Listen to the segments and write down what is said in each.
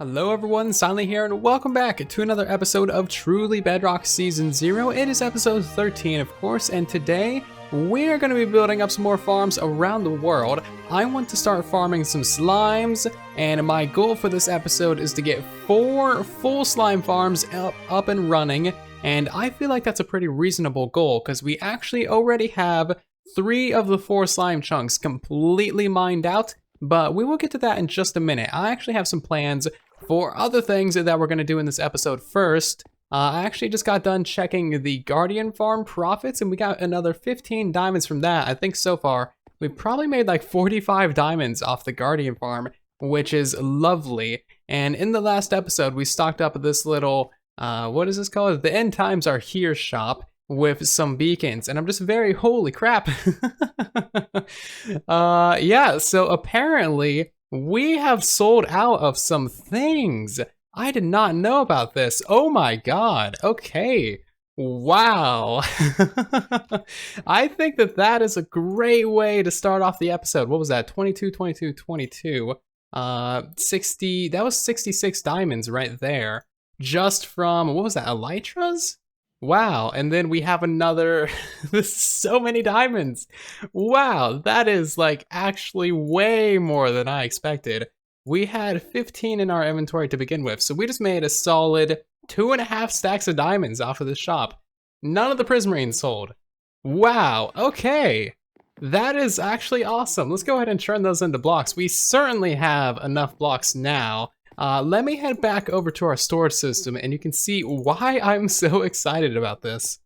Hello everyone, Silent here, and welcome back to another episode of Truly Bedrock Season 0. It is episode 13, of course, and today we're going to be building up some more farms around the world. I want to start farming some slimes, and my goal for this episode is to get 4 full slime farms up and running, and I feel like that's a pretty reasonable goal, because we actually already have 3 of the 4 slime chunks completely mined out. But we will get to that in just a minute. I actually have some plans for other things that we're going to do in this episode first. I actually just got done checking the Guardian farm profits, and we got another 15 diamonds from that. I think so far we probably made like 45 diamonds off the Guardian farm, which is lovely. And in the last episode, we stocked up this little, what is this called? The End Times Are Here shop with some beacons, and I'm just very, holy crap. Yeah, so apparently we have sold out of some things. I did not know about this. Oh my god. Okay. Wow. I think that is a great way to start off the episode. What was that? 22, 22, 22. 60, that was 66 diamonds right there. Just from, what was that, elytras? Wow, and then we have another, so many diamonds. Wow, that is like actually way more than I expected. We had 15 in our inventory to begin with, so we just made a solid 2.5 stacks of diamonds off of the shop. None of the prismarines sold. Wow, okay. That is actually awesome. Let's go ahead and turn those into blocks. We certainly have enough blocks now. Let me head back over to our storage system and you can see why I'm so excited about this.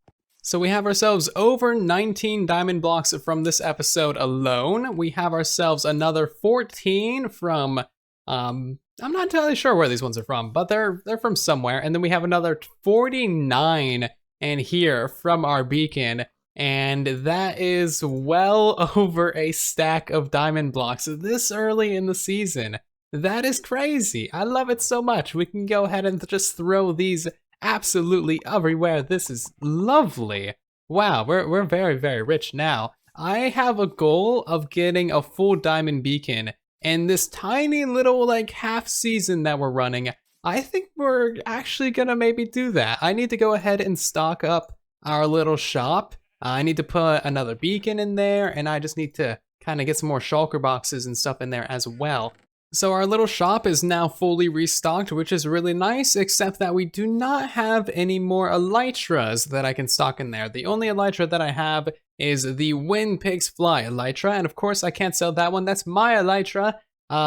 So we have ourselves over 19 diamond blocks from this episode alone. We have ourselves another 14 from, I'm not entirely sure where these ones are from, but they're from somewhere. And then we have another 49 in here from our beacon. And that is well over a stack of diamond blocks this early in the season. That is crazy. I love it so much. We can go ahead and just throw these absolutely everywhere. This is lovely. Wow, we're very, very rich now. I have a goal of getting a full diamond beacon in this tiny little like half season that we're running. I think we're actually gonna maybe do that. I need to go ahead and stock up our little shop. I need to put another beacon in there, and I just need to kind of get some more shulker boxes and stuff in there as well. So our little shop is now fully restocked, which is really nice, except that we do not have any more elytras that I can stock in there. The only elytra that I have is the When Pigs Fly elytra, and of course I can't sell that one. That's my elytra.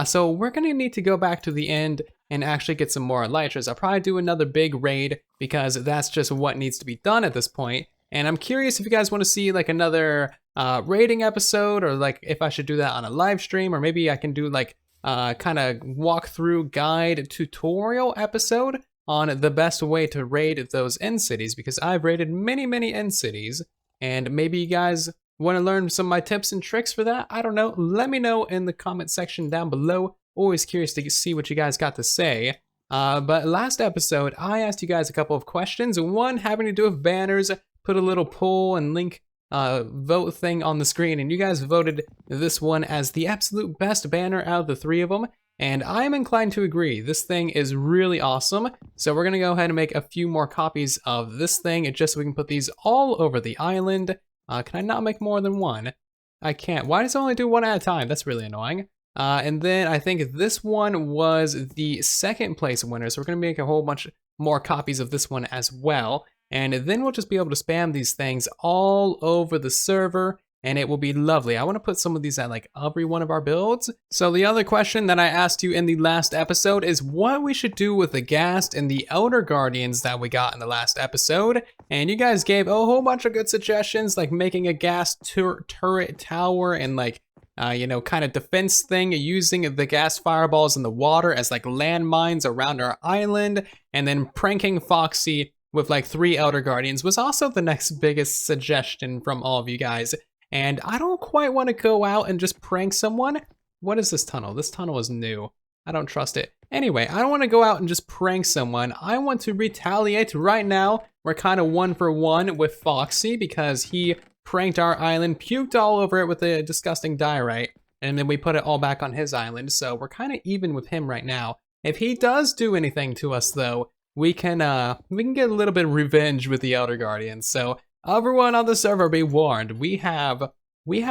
So we're gonna need to go back to the end and actually get some more elytras. I'll probably do another big raid because that's just what needs to be done at this point. And I'm curious if you guys want to see like another raiding episode, or like if I should do that on a live stream, or maybe I can do like kind of walkthrough guide tutorial episode on the best way to raid those end cities, because I've raided many end cities, and maybe you guys want to learn some of my tips and tricks for that. I don't know. Let me know in the comment section down below. Always curious to see what you guys got to say. But last episode, I asked you guys a couple of questions. One having to do with banners. Put a little poll and link vote thing on the screen, and you guys voted this one as the absolute best banner out of the 3 of them, and I'm inclined to agree. This thing is really awesome, so we're gonna go ahead and make a few more copies of this thing just so we can put these all over the island. Can I not make more than one? I can't. Why does it only do one at a time? That's really annoying. And then I think this one was the second place winner, so we're gonna make a whole bunch more copies of this one as well. And then we'll just be able to spam these things all over the server, and it will be lovely. I want to put some of these at like every one of our builds. So the other question that I asked you in the last episode is what we should do with the ghast and the Elder Guardians that we got in the last episode. And you guys gave a whole bunch of good suggestions, like making a ghast turret tower and like, you know, kind of defense thing, using the gas fireballs in the water as like landmines around our island, and then pranking Foxy with like 3 Elder Guardians was also the next biggest suggestion from all of you guys. And I don't quite want to go out and just prank someone. What is this tunnel? This tunnel is new. I don't trust it. Anyway, I don't want to go out and just prank someone. I want to retaliate right now. We're kind of 1 for 1 with Foxy because he pranked our island, puked all over it with a disgusting diorite, and then we put it all back on his island. So we're kind of even with him right now. If he does do anything to us, though, we can get a little bit of revenge with the Elder Guardians. So everyone on the server, be warned. We have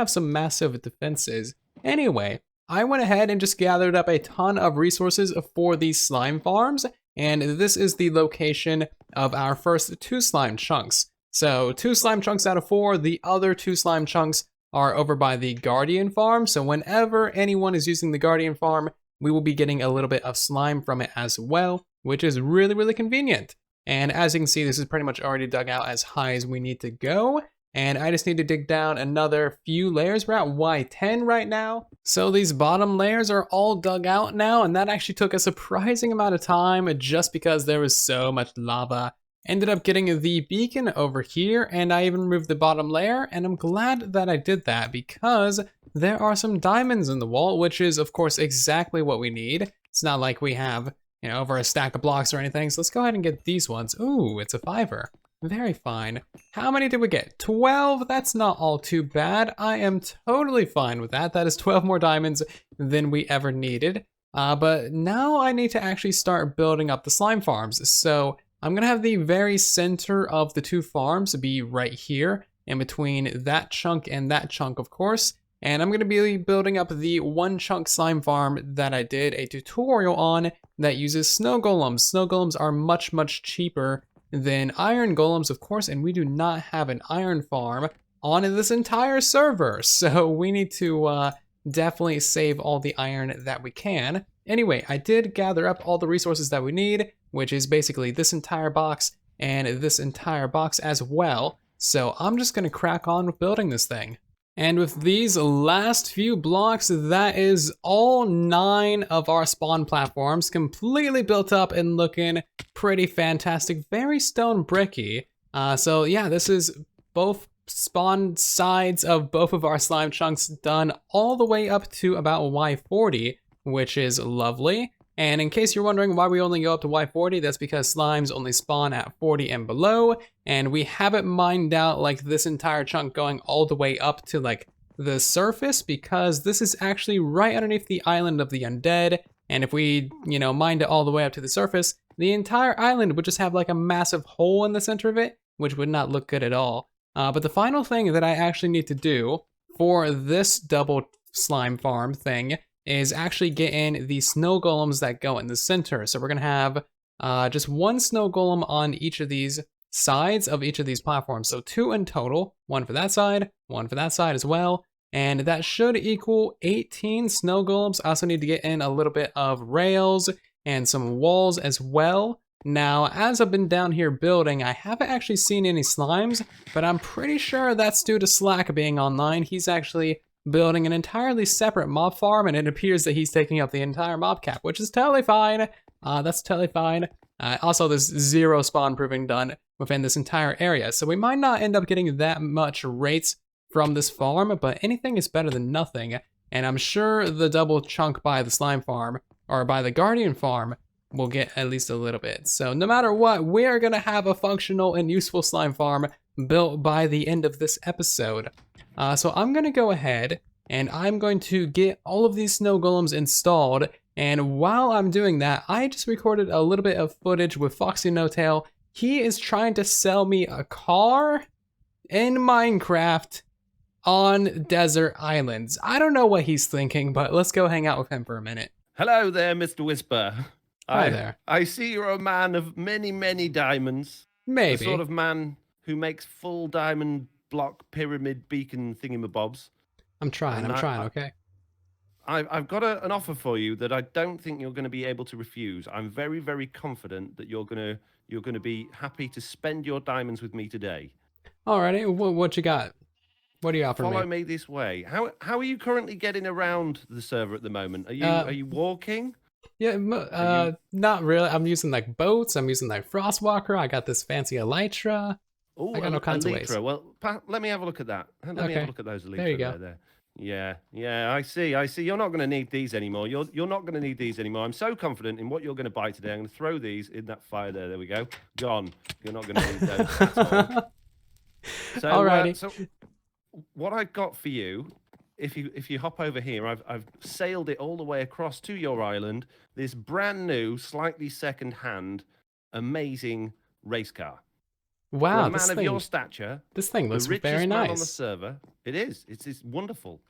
some massive defenses. Anyway, I went ahead and just gathered up a ton of resources for these slime farms, and this is the location of our first 2 slime chunks. So 2 slime chunks out of 4, the other 2 slime chunks are over by the Guardian farm. So whenever anyone is using the Guardian farm, we will be getting a little bit of slime from it as well, which is really, really convenient. And as you can see, this is pretty much already dug out as high as we need to go. And I just need to dig down another few layers. We're at Y10 right now. So these bottom layers are all dug out now, and that actually took a surprising amount of time just because there was so much lava. Ended up getting the beacon over here, and I even removed the bottom layer, and I'm glad that I did that because there are some diamonds in the wall, which is of course exactly what we need. It's not like we have, over a stack of blocks or anything, so let's go ahead and get these ones. Ooh, it's a 5er. Very fine. How many did we get? 12? That's not all too bad. I am totally fine with that. That is 12 more diamonds than we ever needed. But now I need to actually start building up the slime farms. So I'm gonna have the very center of the 2 farms be right here, in between that chunk and that chunk, of course. And I'm gonna be building up the 1 chunk slime farm that I did a tutorial on that uses snow golems. Snow golems are much, much cheaper than iron golems, of course, and we do not have an iron farm on this entire server. So we need to definitely save all the iron that we can. Anyway, I did gather up all the resources that we need, which is basically this entire box and this entire box as well. So I'm just gonna crack on with building this thing. And with these last few blocks, that is all 9 of our spawn platforms completely built up and looking pretty fantastic, very stone bricky. So yeah, this is both spawn sides of both of our slime chunks done all the way up to about Y40, which is lovely. And in case you're wondering why we only go up to Y40, that's because slimes only spawn at 40 and below, and we haven't mined out like this entire chunk going all the way up to like the surface, because this is actually right underneath the island of the Undead, and if we, mined it all the way up to the surface, the entire island would just have like a massive hole in the center of it, which would not look good at all. But the final thing that I actually need to do for this double slime farm thing is actually get in the snow golems that go in the center. So we're gonna have just 1 snow golem on each of these sides of each of these platforms. So 2 in total, 1 for that side, 1 for that side as well. And that should equal 18 snow golems. I also need to get in a little bit of rails and some walls as well. Now, as I've been down here building, I haven't actually seen any slimes, but I'm pretty sure that's due to Slack being online. He's actually building an entirely separate mob farm, and it appears that he's taking up the entire mob cap, which is totally fine. That's totally fine. Also, there's 0 spawn proving done within this entire area, so we might not end up getting that much rates from this farm, but anything is better than nothing, and I'm sure the double chunk by the slime farm, or by the Guardian farm, will get at least a little bit. So no matter what, we are gonna have a functional and useful slime farm built by the end of this episode. So I'm gonna go ahead and I'm going to get all of these snow golems installed. And while I'm doing that, I just recorded a little bit of footage with FoxyNotail. He is trying to sell me a car in Minecraft on desert islands. I don't know what he's thinking, but let's go hang out with him for a minute. Hello there, Mr. Whisper. Hi there. I see you're a man of many, many diamonds. Maybe. The sort of man who makes full diamond block pyramid beacon thingamabobs. I'm trying, okay? I've got an offer for you that I don't think you're going to be able to refuse. I'm very, very confident that you're going to be happy to spend your diamonds with me today. Alrighty, what you got? What do you offer me? Follow me this way. How are you currently getting around the server at the moment? Are you walking? Yeah, not really. I'm using like boats. I'm using like Frostwalker. I got this fancy elytra. Oh, I got all kinds of ways. Well, let me have a look at that. Let me have a look at those elytra. There you go. There. Yeah, I see. You're not going to need these anymore. You're not going to need these anymore. I'm so confident in what you're going to buy today. I'm going to throw these in that fire there. There we go. Gone. You're not going to need those at all. So, alrighty. So what I've got for you if you hop over here, I've sailed it all the way across to your island. This brand new, slightly second hand, amazing race car. For Wow, a man of your stature, this thing looks the richest very man nice. on the server. It is. It's wonderful.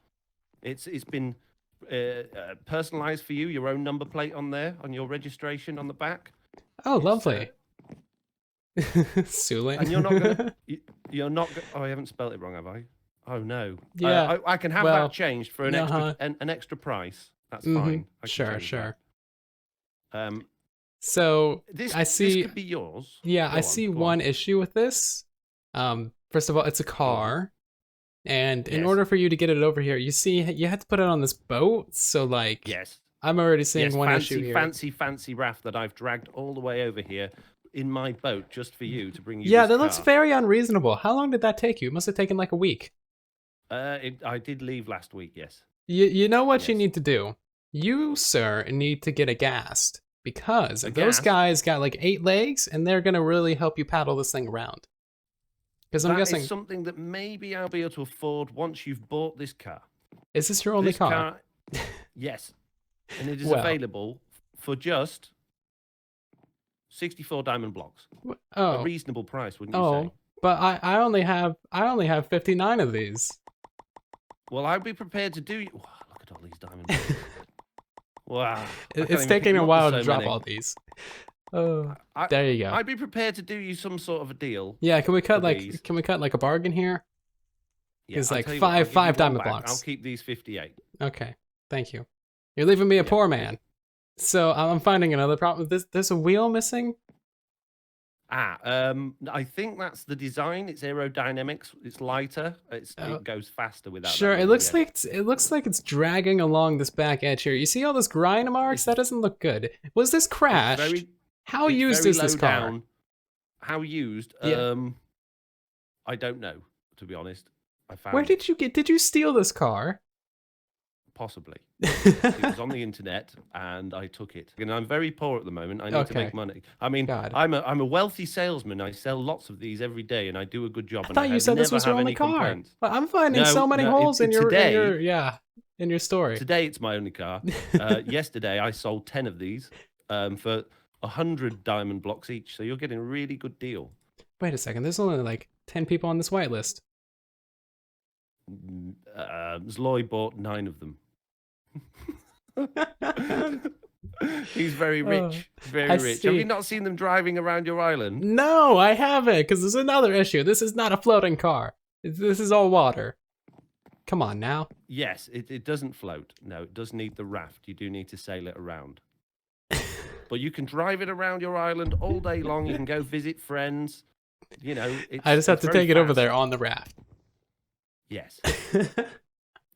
It's been personalized for you. Your own number plate on there, on your registration on the back. Oh, lovely. Sulit. And you're not gonna. You're not. Oh, I haven't spelled it wrong, have I? Oh no. Yeah. I can have that changed for an extra price. That's fine. Sure. That. So I see. This could be yours. Yeah, I see one issue with this. First of all, it's a car, and in order for you to get it over here, you see, you have to put it on this boat. So like, yes, I'm already seeing one issue here. Fancy raft that I've dragged all the way over here in my boat just for you to bring you. Yeah, this that car. looks very unreasonable. How long did that take you? It must have taken like a week. I did leave last week. Yes. You know what you need to do? You, sir, need to get a ghast. Because those guys got like 8 legs, and they're gonna really help you paddle this thing around. Because I'm guessing that is something that maybe I'll be able to afford once you've bought this car. Is this your only car? Yes, and it is available for just 64 diamond blocks. A reasonable price, wouldn't you say? But I only have 59 of these. Well, I'd be prepared to do. Wow, look at all these diamond blocks. Wow. It's taking a while to drop all these. Oh, there you go. I'd be prepared to do you some sort of a deal. Yeah, can we cut like a bargain here? Yeah, it's like five diamond blocks. I'll keep these 58. Okay, thank you. You're leaving me a poor man. So I'm finding another problem. There's a wheel missing. I think that's the design. It's aerodynamics. It's lighter. It goes faster without. Sure, it looks like it's dragging along this back edge here. You see all those grind marks? That doesn't look good. Was this crashed? How used is this car? How used? Yeah. I don't know, to be honest. Where did you get? Did you steal this car? Possibly. It was on the internet, and I took it. And I'm very poor at the moment. I need to make money. I mean, I'm a wealthy salesman. I sell lots of these every day, and I do a good job. I thought you said this was your only car. Well, I'm finding so many holes in your story. Today it's my only car. Yesterday I sold 10 of these for 100 diamond blocks each. So you're getting a really good deal. Wait a second. There's only like 10 people on this whitelist. Zloy bought 9 of them. He's very rich. Very rich. Have you not seen them driving around your island? No, I haven't, because there's another issue. This is not a floating car. This is all water. Come on now. Yes, it doesn't float. No, it does need the raft. You do need to sail it around. But you can drive it around your island all day long. You can go visit friends. You know, I just have to take it over there on the raft. Yes.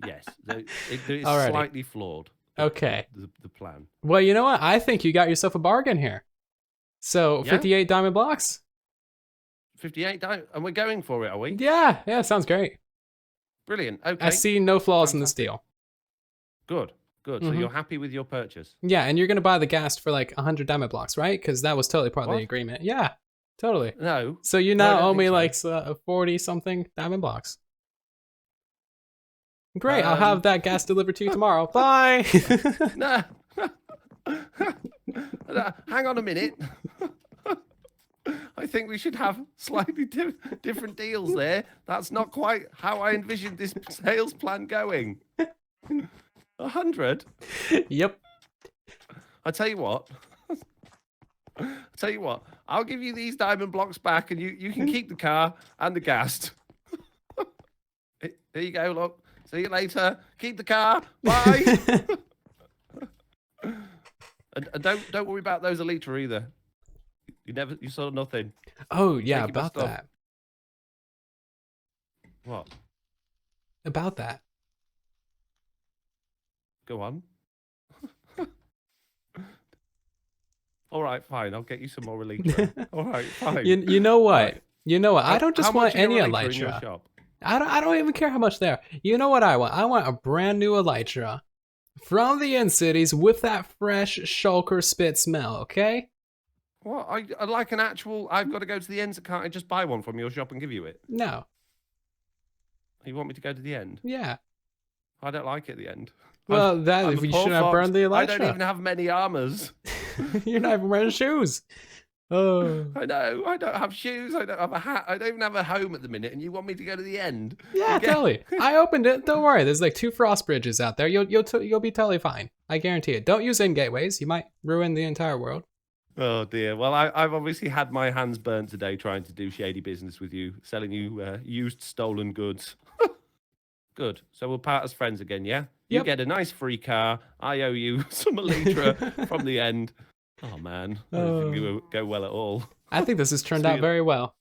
Yes. It's slightly flawed. Okay. The plan. Well, you know what? I think you got yourself a bargain here. So, 58 diamond blocks? 58 diamond? And we're going for it, are we? Yeah, sounds great. Brilliant. Okay. I see no flaws in this deal. Good. So you're happy with your purchase? Yeah, and you're going to buy the ghast for like 100 diamond blocks, right? Because that was totally part of the agreement. Yeah, totally. No. So you now owe me like 40-something diamond blocks. Great, I'll have that ghast delivered to you tomorrow. Bye! No. Hang on a minute. I think we should have slightly different deals there. That's not quite how I envisioned this sales plan going. 100? Yep. I tell you what. I'll give you these diamond blocks back, and you can keep the car and the ghast. Here you go, look. See you later. Keep the car. Bye. and don't worry about those Elytra either. You saw nothing. Oh yeah, about that. What? About that. Go on. All right, fine. I'll get you some more Elytra. All right, fine. You know what? Right. You know what? I don't just want any Elytra in your shop? I don't even care how much they are. You know what I want? I want a brand new Elytra from the end cities with that fresh shulker spit smell, okay? What? I like an actual... I've got to go to the ends. Can't I just buy one from your shop and give you it? No. You want me to go to the end? Yeah. I don't like it at the end. Well, you shouldn't have burned the Elisha. I don't even have many armors. You're not even wearing shoes. Oh. I know. I don't have shoes. I don't have a hat. I don't even have a home at the minute, and you want me to go to the end? Yeah, totally. I opened it. Don't worry. There's like 2 frost bridges out there. You'll be totally fine. I guarantee it. Don't use in gateways. You might ruin the entire world. Oh dear. Well, I've obviously had my hands burnt today trying to do shady business with you, selling you used stolen goods. Good. So we'll part as friends again, yeah? You get a nice free car. I owe you some elytra from the end. Oh, man. I don't think it will go well at all. I think this has turned out very well.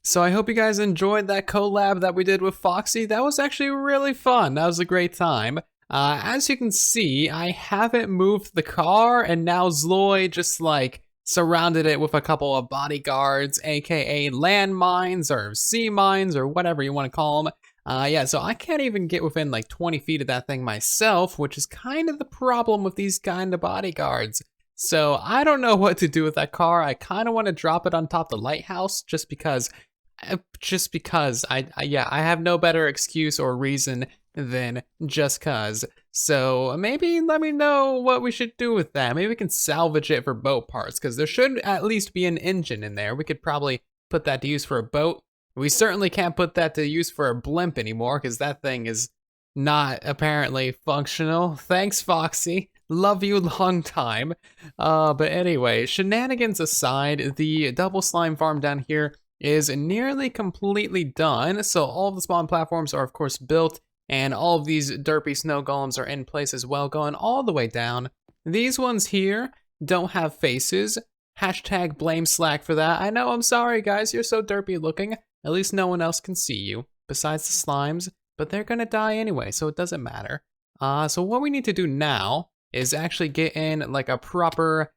So I hope you guys enjoyed that collab that we did with Foxy. That was actually really fun. That was a great time. As you can see, I haven't moved the car, and now Zloy just like surrounded it with a couple of bodyguards, aka landmines or sea mines or whatever you want to call them. Yeah, so I can't even get within like 20 feet of that thing myself, which is kind of the problem with these kind of bodyguards. So I don't know what to do with that car. I kind of want to drop it on top of the lighthouse just because I have no better excuse or reason than just cause. So maybe let me know what we should do with that. Maybe we can salvage it for boat parts, because there should at least be an engine in there. We could probably put that to use for a boat. We certainly can't put that to use for a blimp anymore, because that thing is not apparently functional. Thanks, Foxy. Love you long time. But anyway, shenanigans aside, the double slime farm down here is nearly completely done. So all of the spawn platforms are of course built, and all of these derpy snow golems are in place as well, going all the way down. These ones here don't have faces. Hashtag blame Slack for that. I know, I'm sorry guys, you're so derpy looking. At least no one else can see you, besides the slimes, but they're gonna die anyway, so it doesn't matter. So what we need to do now is actually get in like a proper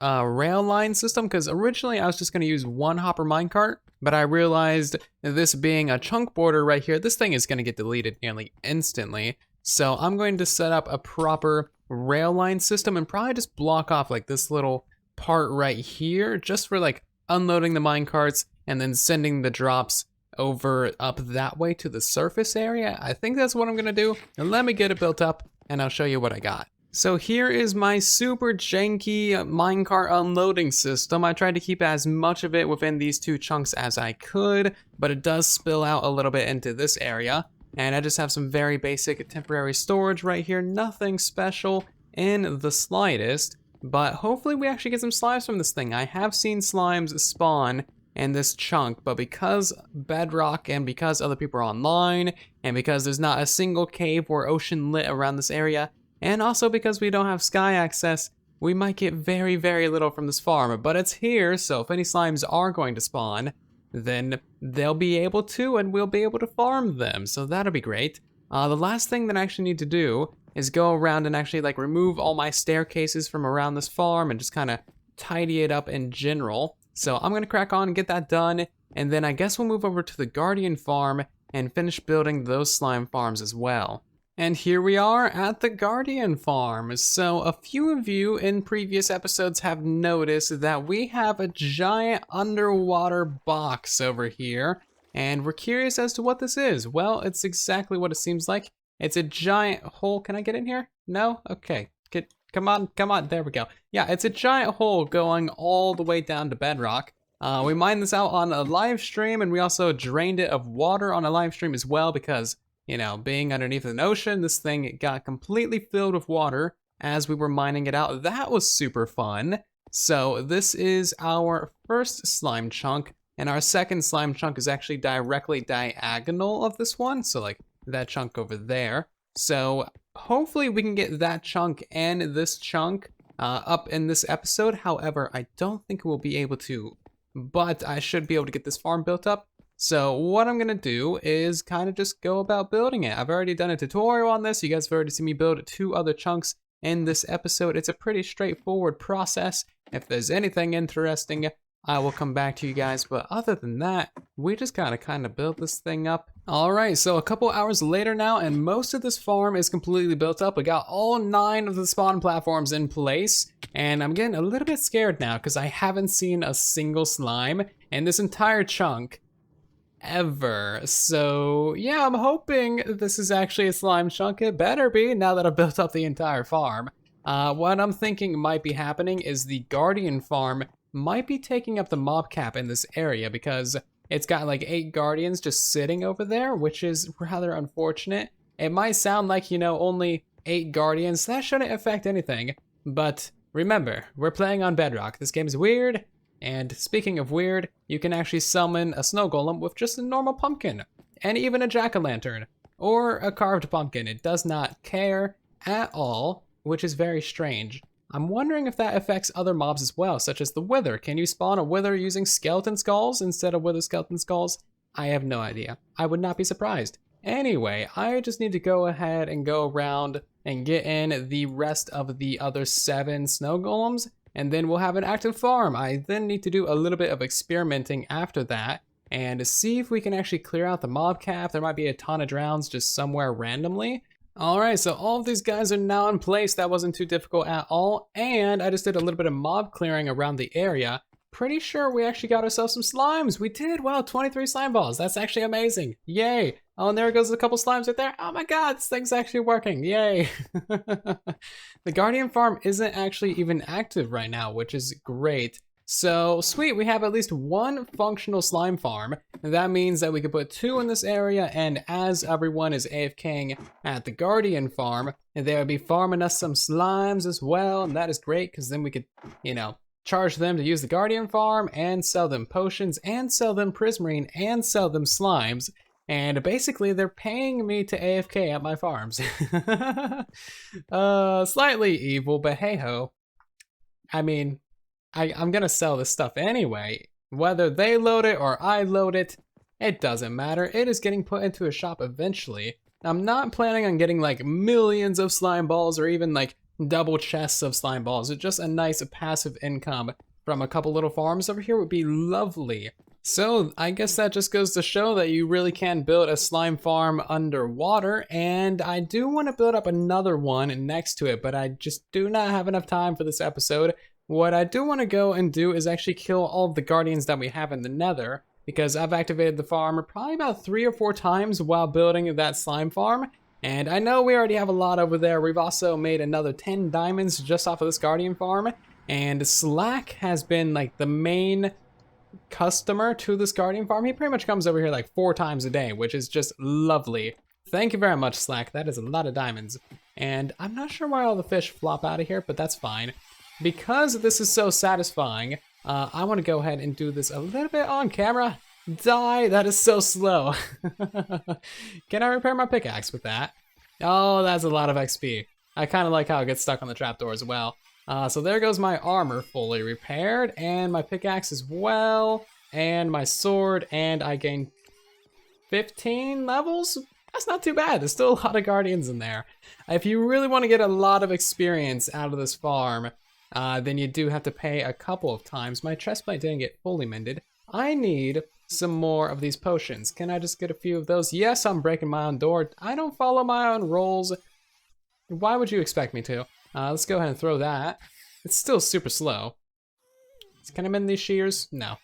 rail line system, because originally I was just gonna use 1 hopper minecart, but I realized this being a chunk border right here, this thing is gonna get deleted nearly instantly. So I'm going to set up a proper rail line system and probably just block off like this little part right here, just for like unloading the minecarts and then sending the drops over up that way to the surface area. I think that's what I'm gonna do. And let me get it built up and I'll show you what I got. So here is my super janky minecart unloading system. I tried to keep as much of it within these 2 chunks as I could, but it does spill out a little bit into this area. And I just have some very basic temporary storage right here. Nothing special in the slightest, but hopefully we actually get some slimes from this thing. I have seen slimes spawn in this chunk, but because Bedrock and because other people are online, and because there's not a single cave or ocean lit around this area, and also because we don't have sky access, we might get very, very little from this farm. But it's here, so if any slimes are going to spawn, then they'll be able to, and we'll be able to farm them, so that'll be great. The last thing that I actually need to do is go around and actually like remove all my staircases from around this farm and just kind of tidy it up in general. So I'm gonna crack on and get that done, and then I guess we'll move over to the Guardian farm and finish building those slime farms as well. And here we are at the Guardian farm. So a few of you in previous episodes have noticed that we have a giant underwater box over here, and we're curious as to what this is. Well, it's exactly what it seems like. It's a giant hole. Can I get in here? No? Okay. Come on, there we go. Yeah, it's a giant hole going all the way down to Bedrock. We mined this out on a live stream, and we also drained it of water on a live stream as well, because, you know, being underneath an ocean, this thing got completely filled with water as we were mining it out. That was super fun. So this is our first slime chunk, and our second slime chunk is actually directly diagonal of this one, so like that chunk over there. So hopefully we can get that chunk and this chunk up in this episode. However, I don't think we'll be able to, but I should be able to get this farm built up. So what I'm gonna do is kind of just go about building it. I've already done a tutorial on this. You guys have already seen me build 2 other chunks in this episode. It's a pretty straightforward process. If there's anything interesting, I will come back to you guys, but other than that, we just gotta kind of build this thing up. All right, so a couple hours later now, and most of this farm is completely built up. We got all 9 of the spawn platforms in place, and I'm getting a little bit scared now because I haven't seen a single slime in this entire chunk. ever. So yeah, I'm hoping this is actually a slime chunk. It better be, now that I've built up the entire farm. What I'm thinking might be happening is the Guardian farm might be taking up the mob cap in this area, because it's got like 8 guardians just sitting over there, which is rather unfortunate. It might sound like, you know, only 8 guardians. That shouldn't affect anything. But remember, we're playing on Bedrock. This game is weird. And speaking of weird, you can actually summon a snow golem with just a normal pumpkin. And even a jack-o'-lantern. Or a carved pumpkin. It does not care at all, which is very strange. I'm wondering if that affects other mobs as well, such as the Wither. Can you spawn a Wither using skeleton skulls instead of Wither skeleton skulls? I have no idea. I would not be surprised. Anyway, I just need to go ahead and go around and get in the rest of the other 7 snow golems, and then we'll have an active farm. I then need to do a little bit of experimenting after that, and see if we can actually clear out the mob cap. There might be a ton of drowns just somewhere randomly. Alright, so all of these guys are now in place. That wasn't too difficult at all. And I just did a little bit of mob clearing around the area. Pretty sure we actually got ourselves some slimes. We did. Wow, 23 slime balls. That's actually amazing. Yay. Oh, and there goes a couple slimes right there. Oh my god, this thing's actually working. Yay. The Guardian farm isn't actually even active right now, which is great. So sweet, we have at least 1 functional slime farm. That means that we could put 2 in this area, and as everyone is AFKing at the Guardian farm, they would be farming us some slimes as well, and that is great, because then we could, you know, charge them to use the Guardian farm, and sell them potions, and sell them prismarine, and sell them slimes. And basically, they're paying me to AFK at my farms. Slightly evil, but hey-ho. I mean, I'm gonna sell this stuff anyway. Whether they load it or I load it, it doesn't matter. It is getting put into a shop eventually. I'm not planning on getting like millions of slime balls or even like double chests of slime balls. It's just a nice passive income from a couple little farms over here would be lovely. So I guess that just goes to show that you really can build a slime farm underwater, and I do want to build up another one next to it, but I just do not have enough time for this episode. What I do want to go and do is actually kill all of the guardians that we have in the nether, because I've activated the farm probably about 3 or 4 times while building that slime farm. And I know we already have a lot over there. We've also made another 10 diamonds just off of this guardian farm. And Slack has been like the main customer to this guardian farm. He pretty much comes over here like 4 times a day, which is just lovely. Thank you very much, Slack. That is a lot of diamonds. And I'm not sure why all the fish flop out of here, but that's fine. Because this is so satisfying, I want to go ahead and do this a little bit on camera. Die, that is so slow. Can I repair my pickaxe with that? Oh, that's a lot of XP. I kind of like how it gets stuck on the trapdoor as well. So there goes my armor fully repaired, and my pickaxe as well, and my sword, and I gained 15 levels? That's not too bad. There's still a lot of guardians in there. If you really want to get a lot of experience out of this farm, then you do have to pay a couple of times. My chestplate didn't get fully mended. I need some more of these potions. Can I just get a few of those? Yes, I'm breaking my own door. I don't follow my own rules. Why would you expect me to? Let's go ahead and throw that. It's still super slow. Can I mend these shears? No.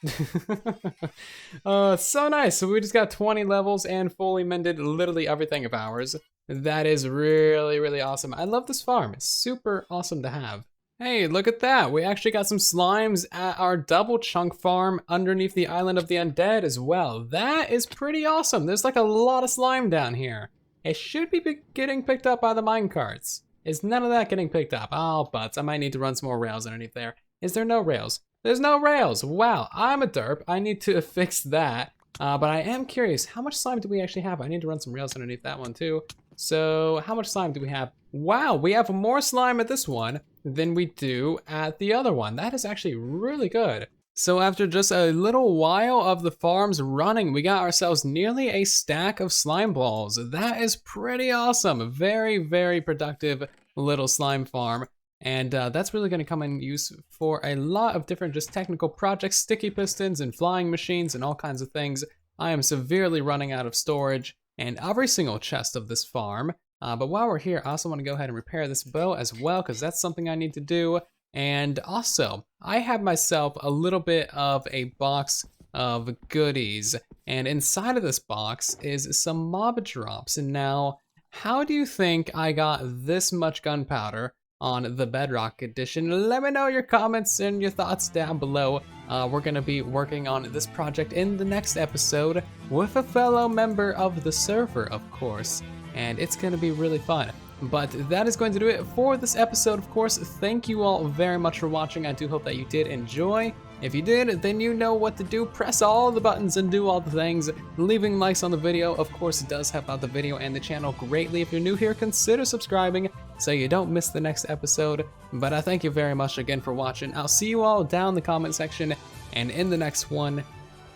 So nice. So we just got 20 levels and fully mended literally everything of ours. That is really, really awesome. I love this farm. It's super awesome to have. Hey, look at that. We actually got some slimes at our double chunk farm underneath the island of the Undead as well. That is pretty awesome. There's like a lot of slime down here. It should be getting picked up by the minecarts. Is none of that getting picked up? Oh, butts. I might need to run some more rails underneath there. Is there no rails? There's no rails. Wow, I'm a derp. I need to fix that. But I am curious, how much slime do we actually have? I need to run some rails underneath that one too. So how much slime do we have? Wow, we have more slime at this one than we do at the other one. That is actually really good. So after just a little while of the farms running, we got ourselves nearly a stack of slime balls. That is pretty awesome. Very, very productive little slime farm. And that's really gonna come in use for a lot of different just technical projects, sticky pistons and flying machines and all kinds of things. I am severely running out of storage and every single chest of this farm. But while we're here, I also wanna go ahead and repair this bow as well, because that's something I need to do. And also, I have myself a little bit of a box of goodies. And inside of this box is some mob drops. And now, how do you think I got this much gunpowder on the Bedrock edition? Let me know your comments and your thoughts down below. We're gonna be working on this project in the next episode with a fellow member of the server, of course, and it's gonna be really fun. But that is going to do it for this episode, of course. Thank you all very much for watching. I do hope that you did enjoy. If you did, then you know what to do. Press all the buttons and do all the things. Leaving likes on the video, of course, does help out the video and the channel greatly. If you're new here, consider subscribing so you don't miss the next episode. But I thank you very much again for watching. I'll see you all down in the comment section and in the next one.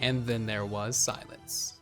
And then there was silence.